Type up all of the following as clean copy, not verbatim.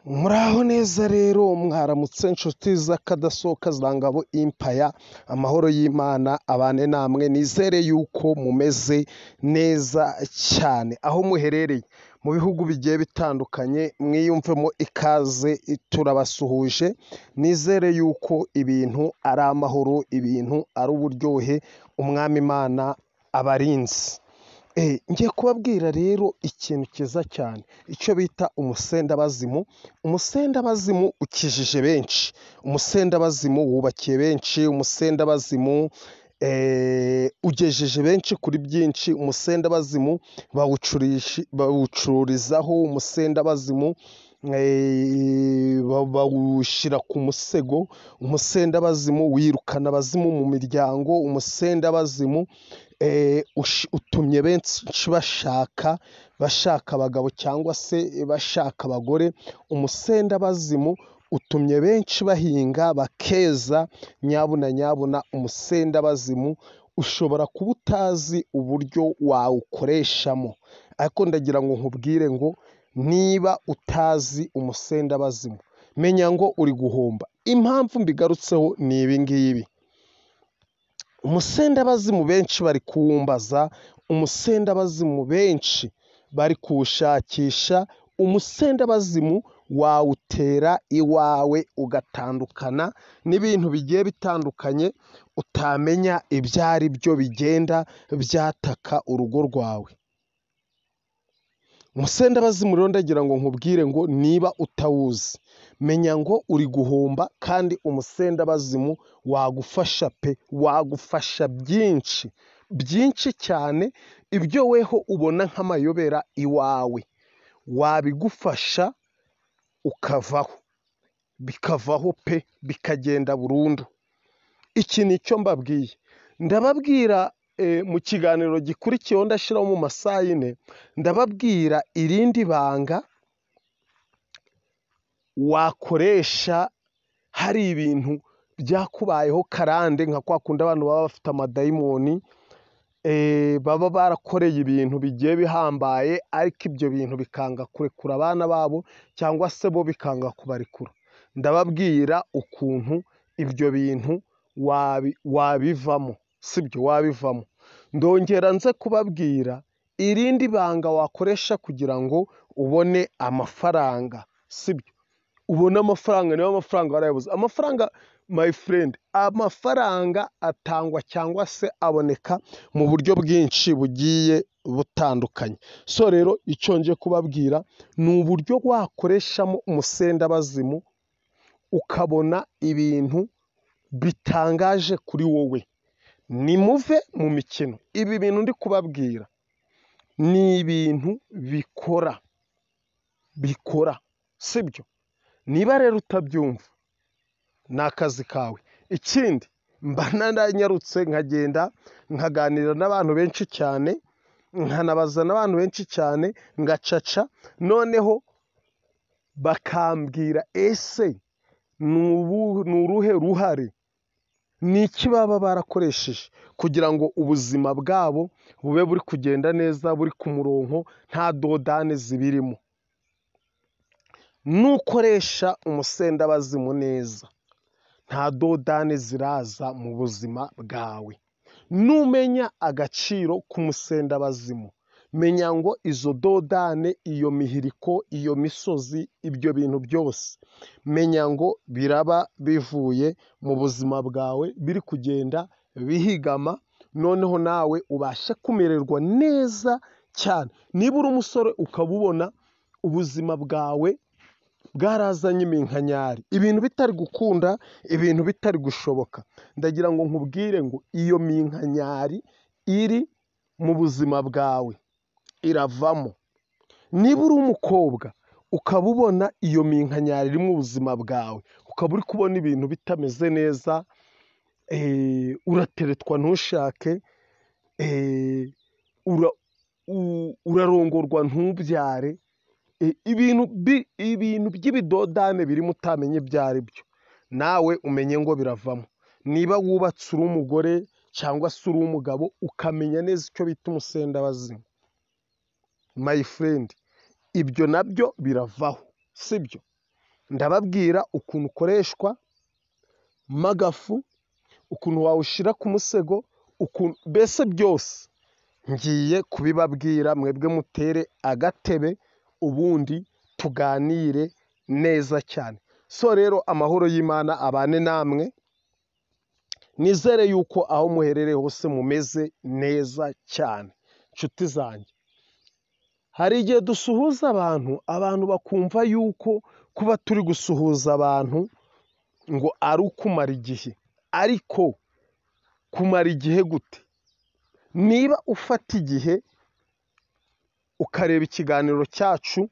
Muraho neza rero mwaramutse inshuti z'akadasohoka za Ngabo Empire, amahoro y'Imana abane namwe, nizere yuko mumeze neza cyane aho muherereye mu bihugu bigiye bitandukanye, mwiyumvemo ikaze, turabasuhuje, nizere yuko ibintu ari amahoro, ibintu ari uburyohe, umwami Imana abarinzi. Ngiye kubabwira rero ikintu cyiza cyane, icyo bita umusendabazimu. Umusendabazimu ukijije benshi, umusendabazimu wubakiye benshi, umusendabazimu ugejeje benshi kuri byinshi, umusendabazimu bawucururizaho, umusendabazimu bawushyira ku musego, umusendabazimu wirukana abazimu mu miryango, umusendabazimu utumye benshi bashaka abagabo cyangwa se bashaka abagore, umusendabazimu utumye benshi bahinga bakeza. Nyabuna umusendabazimu ushobora kuba utazi uburyo wawukoreshamo, ariko ndagira ngo nkubwire ngo niba utazi umusendabazimu menya ngo uri guhomba. Impamvu mbigarutseho ni ibi ngibi: umusendabazimu benshi bari kuwumbaza, umusendabazimu benshi bari kuwushakisha, umusendabazimu wawutera iwawe ugatandukana n'ibintu bigiye bitandukanye utamenya ibyo ari byo bigenda byataka urugo rwawe. Umusendabazimu rero ndagira ngo nkubwire ngo niba utawuzi menya ngo uri guhomba, kandi umusendabazimu wagufasha pe, wagufasha byinshi cyane. Ibyo weho ubona nk'amayobera iwawe wabigufasha bikavaho pe, bikagenda burundu. Iki ni cyo mbabwiye, ndababwira mu kiganiro gikurikiyeho ndashyiraho mu masaha yine, ndababwira irindi banga wakoresha hari ibintu byakubayeho karande, nka kwa kundi abantu baba bafite amadayimoni, baba barakoreye ibintu bigiye bihambaye, ariko ibyo bintu bikanga kurekura abana babo cyangwa se bo bikanga kubarekura. Ndababwira ukuntu ibyo bintu wabivamo, sibyo? Wabivamo. Ndongera nze kubabwira irindi banga wakoresha kugira ngo ubone amafaranga, sibyo? Ubone amafaranga. Niba amafaranga warayabuze, amafaranga my friend, amafaranga atangwa cyangwa se aboneka mu buryo bwinshi bugiye butandukanye. So rero icyo nje kubabwira ni uburyo wakoreshamo umusendabazimu ukabona ibintu bitangaje kuri wowe. Nimuve mu mikino, ibi bintu ndi kubabwira ni ibintu bikora, sibyo? Niba rero utabyumva ni akazi kawe. Ikindi, mba naranyarutse nkagenda nkaganira n'abantu benshi cyane, nkanabaza n'abantu benshi cyane, ngacaca, noneho bakambwira ese ni uruhe ruhare, ni iki baba barakoresheje kugira ngo ubuzima bwabo bube buri kugenda neza, buri ku murongo, nta dodane zibirimo. Nukoresha umusendabazimu neza, nta dodane ziraza mu buzima bwawe. Numenya agaciro k'umusendabazimu, menya ngo izo dodane, iyo mihiriko, iyo misozi, ibyo bintu byose menya ngo biraba bivuye mu buzima bwawe, biri kugenda bihigama, noneho nawe ubashe kumererwa neza cyane. Niba uri umusore ukaba ubona ubuzima bwawe bwarazanye iminkanyari, ibintu bitari gukunda, ibintu bitari gushoboka, ndagira ngo nkubwire ngo iyo minkanyari iri mu buzima bwawe iravamo. Niba uri umukobwa ukaba ubona iyo minkanyari iri mu buzima bwawe, ukaba uri kubona ibintu bitameze neza, urateretwa ntushake, urarongorwa ntubyare, ibintu by'ibidodane birimo utamenye ibyo ari byo, nawe umenye ngo biravamo. Niba wubatse uri umugore cyangwa se uri umugabo, ukamenya neza icyo bita umusendabazimu, my friend, ibyo nabyo biravaho, sibyo? ndababwira ukuntu ukoreshwa magafu, ukuntu wawushyira ku musego, mbese byose ngiye kubibabwira. Mwebwe mutere agatebe ubundi tuganire neza cyane. So rero amahoro y'Imana abane namwe, nizere yuko aho muherereye hose mumeze neza cyane. Nshuti zanjye, hari igihe dusuhuza abantu bakumva yuko kuba turi gusuhuza abantu ngo ari ukumara igihe. Ariko kumara igihe gute? Niba ufata igihe ukareba ikiganiro cyacu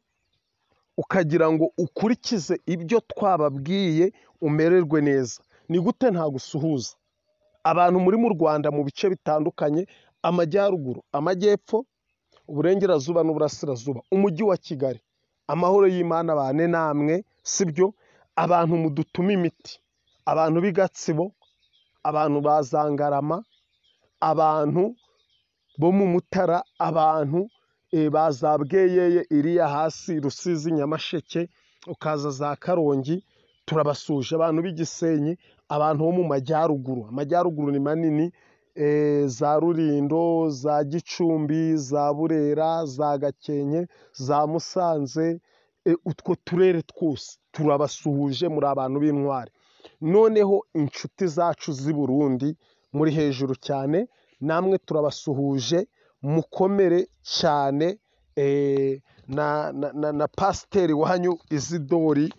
ukagira ngo ukurikize ibyo twababwiye umererwe neza, ni gute nta gusuhuza abantu muri mu Rwanda mu bice bitandukanye, amajyaruguru, amajyepfo, uburengerazuba n'uburasirazuba, umujyi wa Kigali. Amahoro y'Imana abane namwe, sibyo? Abantu mudutuma imiti, abantu b'i Gatsibo, abantu ba Zangarama, abantu bo mu Mutara, abantu ba za Bweyeye iriya hasi Rusizi, Nyamasheke, ukaza za Karongi, turabasuje. Abantu b'i Gisenyi, abantu bo mu majyaruguru, amajyaruguru ni manini, za Rulindo, za Gicumbi, za Burera, za Gakenke, za Musanze, utwo turere twose turabasuhuje, muri abantu b'intwari. Noneho inshuti zacu z'i Burundi muri hejuru cyane, namwe turabasuhuje, mukomere cyane. Na pasiteri wanyu Izidori,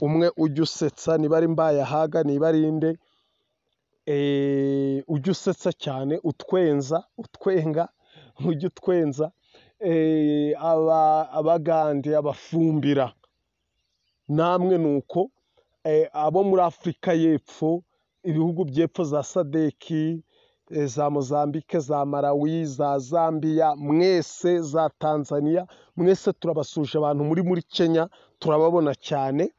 umwe ujya usetsa, niba ari Mbayahaga, niba ari inde, ujya usetsa cyane, utwenga, ujya utwenza, abagande, abafumbira, namwe nuko, abo muri Afurika y'Epfo, ibihugu by'epfo za Sadeki, za Mozambique, za Malawi, za Zambia, mwese, za Tanzania, mwese turabasuje. Abantu muri Kenya turababona cyane.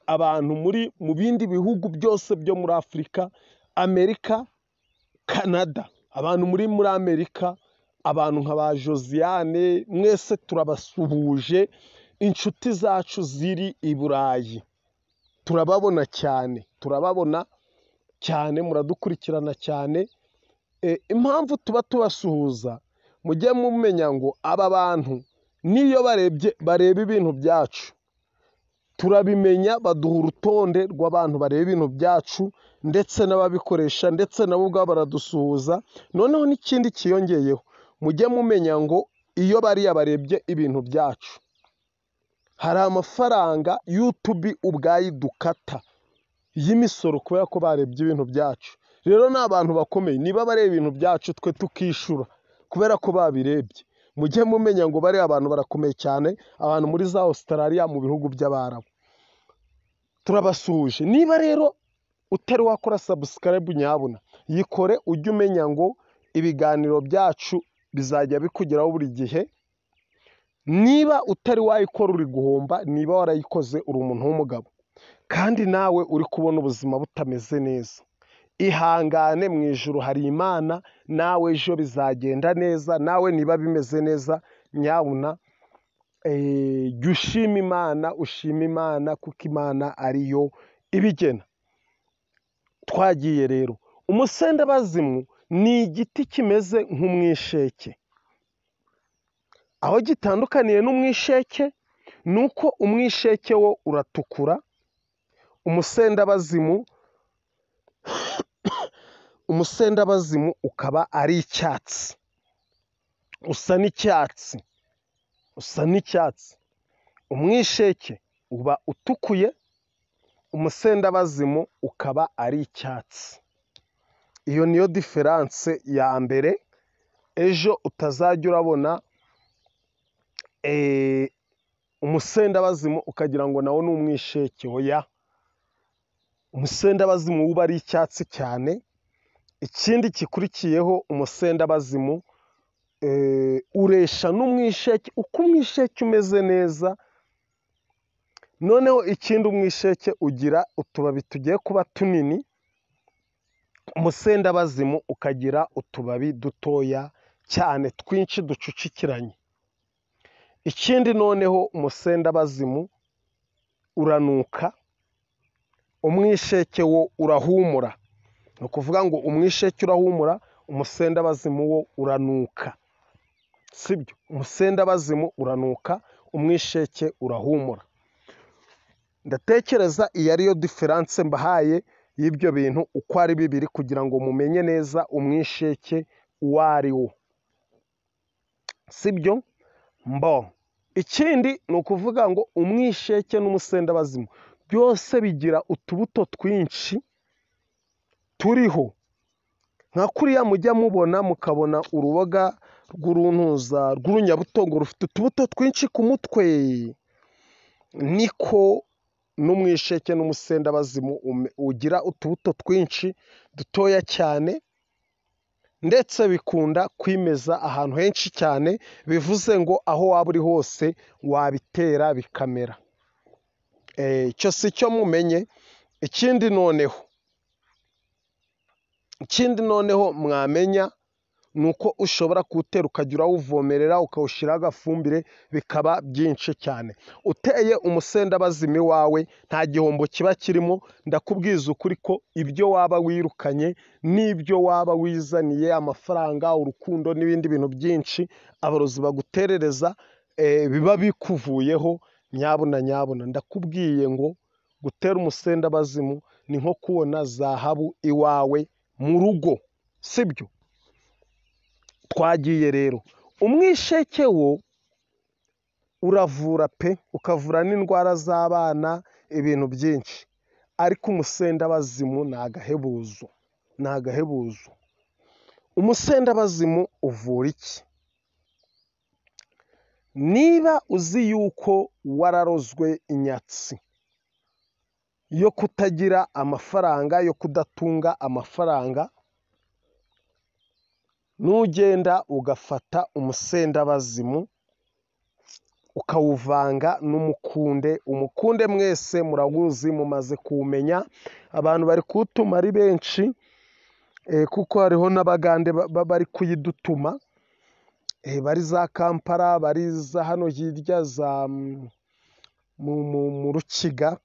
Abantu mu bindi bihugu byose byo muri Afurika, Amerika, Canada, abantu muri Amerika, abantu nka ba Josiane, mwese turabasuhuje. Inshuti zacu ziri i Burayi turababona cyane, muradukurikirana cyane. Impamvu tuba tubasuhuza, mujye mumenya ngo aba bantu niyo bareba ibintu byacu turabimenya, baduha urutonde rw'abantu bareba ibintu byacu ndetse n'ababikoresha, ndetse nabo ubwabo baradusuhuza. Noneho n'ikindi kiyongeyeho, mujye mumenya ngo iyo bariya barebye ibintu byacu, hari amafaranga YouTube ubwayo idukata y'imisoro kubera ko barebye ibintu byacu. Rero ni abantu bakomeye, niba bareba ibintu byacu twe tukishura kubera ko babirebye. Mujye mumenya ngo bariya abantu barakomeye cyane, abantu muri za Australia, mu bihugu by'Abarabu, turabasuhuje. Niba rero utari wakora subscribe, nyabuna yikore, ujye umenya ngo ibiganiro byacu bizajya bikugeraho buri gihe. Niba utari wayikora uri guhomba, niba warayikoze uri umuntu w'umugabo kandi nawe uri kubona ubuzima butameze neza, ihangane, mu ijuru hari Imana, nawe ejo bizagenda neza. Nawe niba bimeze neza, nyabuna jya ushima Imana, ushima Imana, kuko Imana ariyo ibigena. Twagiye rero. Umusendabazimu ni igiti kimeze nk'umwisheke. Aho gitandukaniye n'umwisheke ni uko umwisheke wo uratukura, umusendabazimu ukaba ari icyatsi, usa n'icyatsi. Umwisheke uba utukuye, umusendabazimu ukaba ari icyatsi. Iyo niyo diferanse ya mbere. Ejo utazajya urabona umusendabazimu ukagira ngo nawo ni umwisheke. Oya, umusendabazimu uba ari icyatsi cyane. Ikindi gikurikiyeho, umusendabazimu uresha n'umwisheke, uko umwisheke umeze neza. Noneho ikindi, umwisheke ugira utubabi tugiye kuba tunini, umusendabazimu ukagira utubabi dutoya cyane twinshi ducucikiranye. Ikindi noneho, umusendabazimu uranuka, umwisheke wo urahumura. Ni ukuvuga ngo umwisheke urahumura, umusendabazimu wo uranuka, sibyo? Umusendabazimu uranuka, umwisheke urahumura. Ndatekereza iyi ariyo diferanse mbahaye y'ibyo bintu uko ari bibiri, kugira ngo mumenye neza umwisheke uwo ari wo, sibyo? Ikindi ni ukuvuga ngo umwisheke n'umusendabazimu byose bigira utubuto twinshi turiho, nka kuriya mujya mubona mukabona uruboga rw'urunyabutongo rufite utubuto twinshi ku mutwe, niko n'umwisheke n'umusendabazimu ugira utubuto twinshi dutoya cyane, ndetse bikunda kwimeza ahantu henshi cyane, bivuze ngo aho waba uri hose wabitera bikamera. Icyo si cyo mumenye. Ikindi noneho mwamenya ni uko ushobora kuwutera ukajya urawuvomerera, ukawushyiraho agafumbire, bikaba byinshi cyane. Uteye umusendabazimu iwawe nta gihombo kiba kirimo. Ndakubwiza ukuri ko ibyo waba wirukanye n'ibyo waba wizaniye amafaranga, urukundo n'ibindi bintu byinshi abarozi baguterereza biba bikuvuyeho. Nyabuna ndakubwiye ngo gutera umusendabazimu ni nko kubona zahabu iwawe mu rugo, sibyo? Twagiye rero. Umwisheke wo uravura pe, ukavura n'indwara z'abana, ibintu byinshi, ariko umusendabazimu ni agahebuzo. Umusendabazimu uvura iki? Niba uzi yuko wararozwe inyatsi yo kutagira amafaranga, yo kudatunga amafaranga, nugenda ugafata umusendabazimu ukawuvanga n'umukunde. Umukunde mwese murawuzi, mumaze kuwumenya, abantu bari kuwutuma ari benshi, kuko hariho n'abagande bari kuyidutuma, bari za Kampala, bari za hano hirya za mu Rukiga,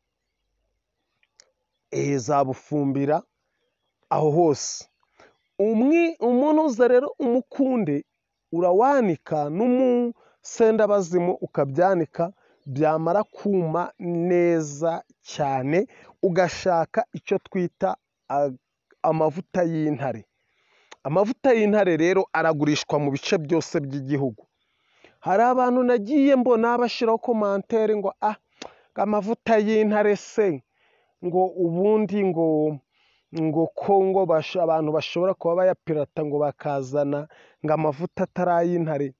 za Bufumbira, aho hose. Umuntu uza rero umukunde urawanika n'umusendabazimu ukabyanika, byamara kuma neza cyane, ugashaka icyo twita amavuta y'intare. Amavuta y'intare rero aragurishwa mu bice byose by'igihugu. Hari abantu nagiye mbona bashyiraho komantere ngo amavuta y'intare se, ngo ubundi ngo abantu bashobora kuba bayapirata ngo bakazana ngo amavuta atari ay'intare.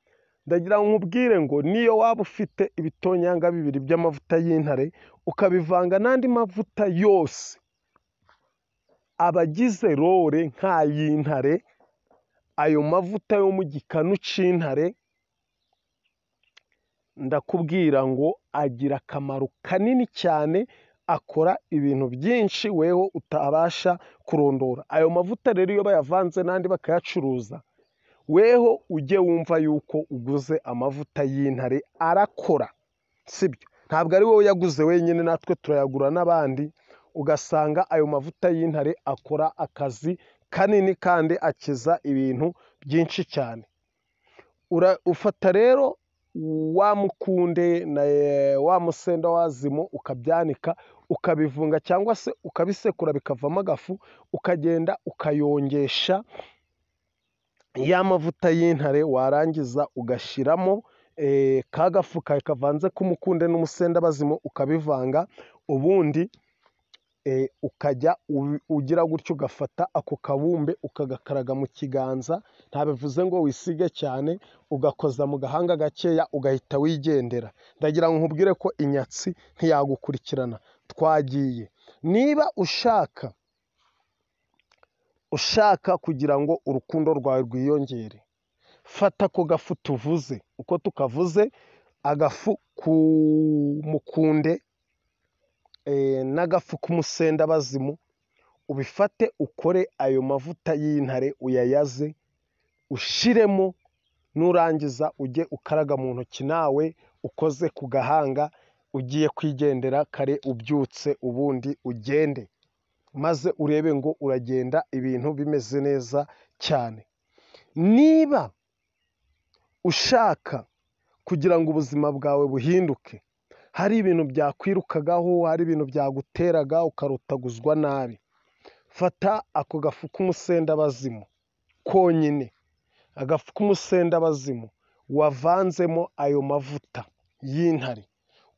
Ndagira ngo nkubwire ngo niyo waba ufite ibitonyanga bibiri by'amavuta y'intare ukabivanga n'andi mavuta yose abagize rore nk'ay'intare, ayo mavuta yo mu gikanu c'intare, ndakubwira ngo agira akamaro kanini cyane, akora ibintu byinshi weho utabasha kurondora. Ayo mavuta rero iyo bayavanze n'andi bakayacuruza, weho ujye wumva yuko uguze amavuta y'intare arakora, sibyo? Ntabwo ari wowe yaguze wenyine, natwe turayagura n'abandi, ugasanga ayo mavuta y'intare akora akazi kanini kandi akiza ibintu byinshi cyane. Ufata rero wa mukunde na wa musendabazimu ukabyanika, ukabivunga cyangwa se ukabisekura bikavamo agafu, ukagenda ukayongesha ya mavuta y'intare, warangiza ugashyiramo ka gafu kawe kavanze k'umukunde n'umusendabazimu, ukabivanga, ubundi ukajya ugira gutyo, ugafata ako kabumbe ukagakaraga mu kiganza. Ntabivuze ngo wisige cyane, ugakoza mu gahanga gakeya, ugahita wigendera. Ndagira ngo nkubwire ko inyatsi ntiyagukurikirana. Twagiye. Niba ushaka kugira ngo urukundo rwawe rwiyongere, fata ako gafu tuvuze. Uko tukavuze, agafu k'umukunde n'agafu k'umusendabazimu, ubifate ukore ayo mavuta y'intare, uyayaze, ushiremo, nurangiza ujye ukaraga mu ntoki nawe ukoze ku gahanga, ugiye kwigendera kare ubyutse ubundi ugende, maze urebe ngo uragenda ibintu bimeze neza cyane. Niba ushaka kugira ngo ubuzima bwawe buhinduke, hari ibintu byakwirukagaho, hari ibintu byaguteraga ukarotaguzwa nabi, fata ako gafu k'umusendabazimu konyine, agafu k'umusendabazimu wavanzemo ayo mavuta y'intare,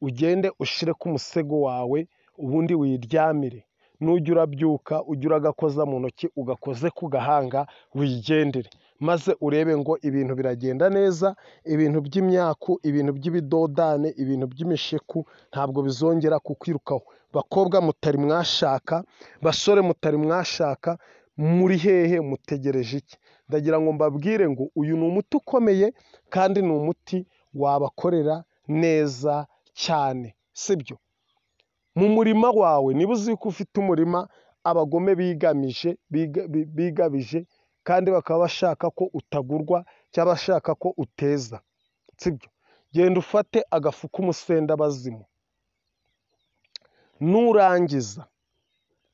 ugende ushire ku musego wawe ubundi wiryamire. Nujya urabyuka ujye uragakoza mu ntoki, ugakoze ku gahanga wigendere, maze urebe ngo ibintu biragenda neza. Ibintu by'imyaku, ibintu by'ibidodane, ibintu by'imisheku ntabwo bizongera kukwirukaho. Bakobwa mutari mwashaka, basore mutari mwashaka, muri hehe mutegereje iki? Ndagira ngo mbabwire ngo uyu ni umuti ukomeye kandi ni umuti wabakorera neza cyane, sibyo? Mu murima wawe, niba uzi ko ufite umurima abagome bigabije kandi bakaba bashaka ko utagurwa cyangwa bashaka ko uteza, sibyo? Genda ufate agafu k'umusendabazimu, nurangiza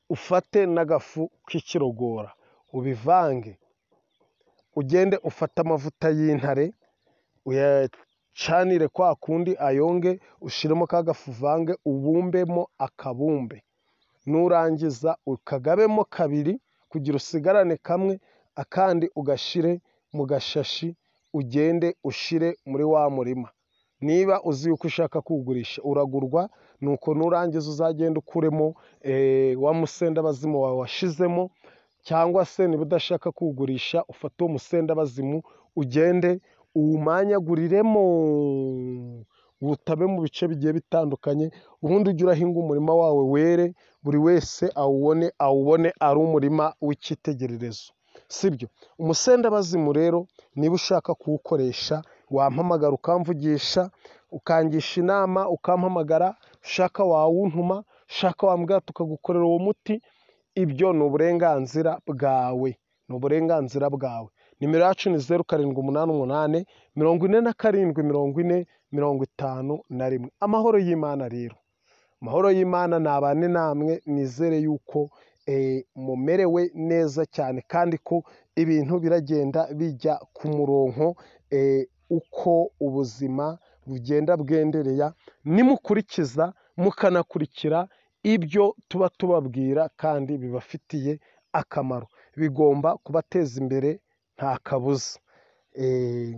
ufate n'agafu k'ikirogora ubivange, ugende ufate amavuta y'intare uyacanire kwa kundi ayonge, ushiremo ka gafu uvange, ubumbemo akabumbe, nurangiza ukagabemo kabiri kugira usigarane kamwe, akandi ugashire mu gashashi, ugende ushire muri wa murima. Niba uzi yuko ushaka kuwugurisha uragurwa, nuko nurangiza uzagenda ukuremo wa musendabazimu wawe washizemo, cyangwa se niba udashaka kuwugurisha ufate uwo musendabazimu ugende uwumanyaguriremo, uwutabe mu bice bigiye bitandukanye, ubundi ujye urahinga umurima wawe were, buri wese awubone ari umurima w'icyitegererezo, sibyo? Umusendabazimu rero niba ushaka kuwukoresha wampamagara ukamvugisha, ukangisha inama, ukampamagara, ushaka wawuntuma, ushaka wambwira tukagukorera uwo muti, ibyo ni uburenganzira bwawe, ni uburenganzira bwawe. Nimero yacu ni 0788 47 40 51. Amahoro y'Imana rero, amahoro y'Imana nabane namwe, nizere yuko mumerewe neza cyane kandi ko ibintu biragenda bijya ku murongo uko ubuzima bugenda bwendereya, nimukurikiza mukanakurikira ibyo tuba tubabwira kandi bibafitiye akamaro, bigomba kubateza imbere nta kabuza.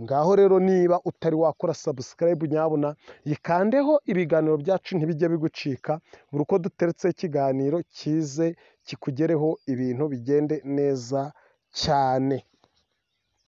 Ngaho rero niba utari wakora subscribe, nyabuna yikandeho, ibiganiro byacu ntibijye bigucika, buri uko duteretse ikiganiro kize kikugereho, ibintu bigende neza cyane.